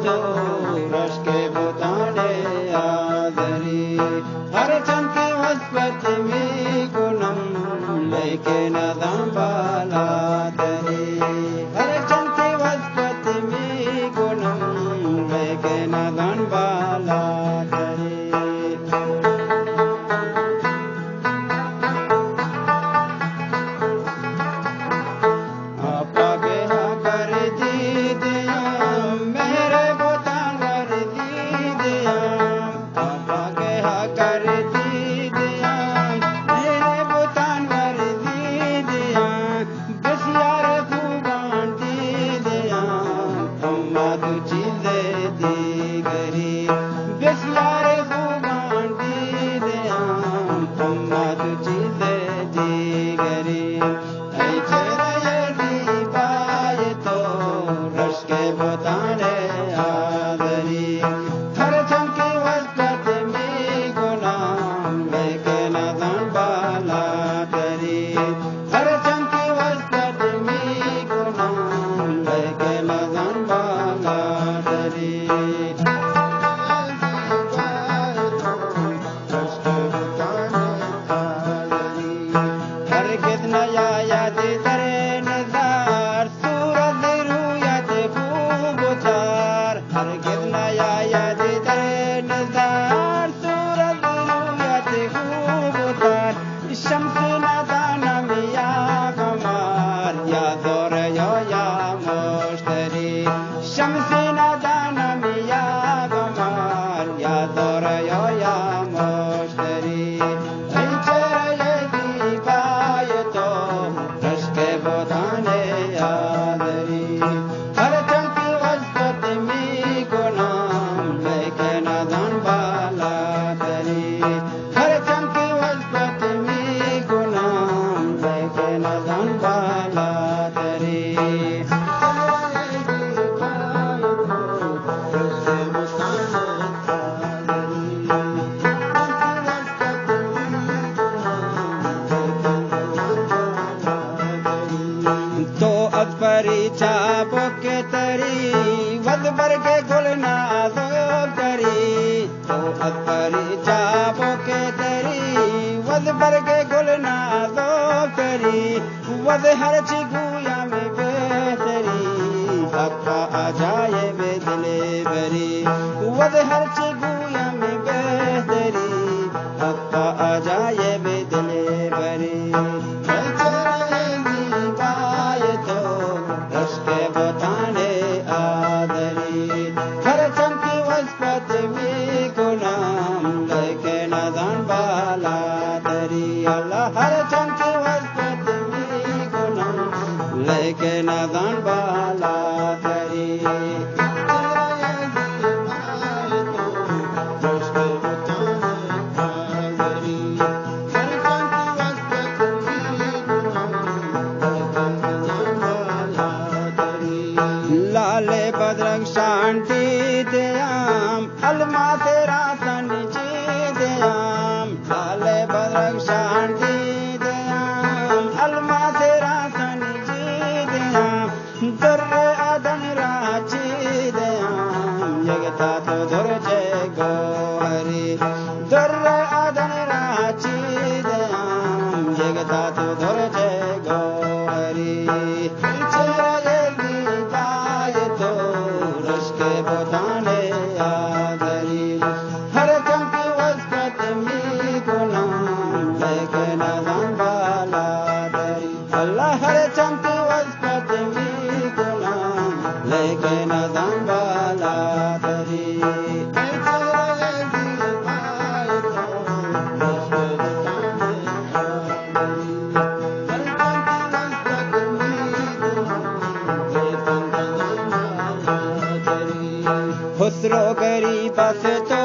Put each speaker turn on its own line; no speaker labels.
तो रश के बोताने आदरी हर चंकी वस्पत में गुणम लेके नदम बाला तरी हर चंकी वस्पत में गुणम लेके नदम बाला तरी हर चिगुया में बेहतरी अक्का आ जाए बेदले बरी वद हर चिगुया में बेहतरी अक्का आ जाए बेदले बरी तो रश के बताने आदरी हर चंकी वस्पत में गुनाम लेके नदान बाला तरी अल्लाह हर चंकी लेके नदान बाला तरी लाले बदरंग शांति दयाम अलमा तेरा सनिची दयाम लाले बदरंग शांति दयाम अलमा तेरा दर्रे आदन राची दयाम जगता तो धुरजे गोहरी दर्रे आदन राची दयाम जगता तो धुरजे गोहरी तो रश के बोताने आदरी हर चंकी वस्पत में गुनाम लेके नदान बाला तरी अल्लाह हर चंकी लेके नदान बाला तरी खुसरो गरीब से तो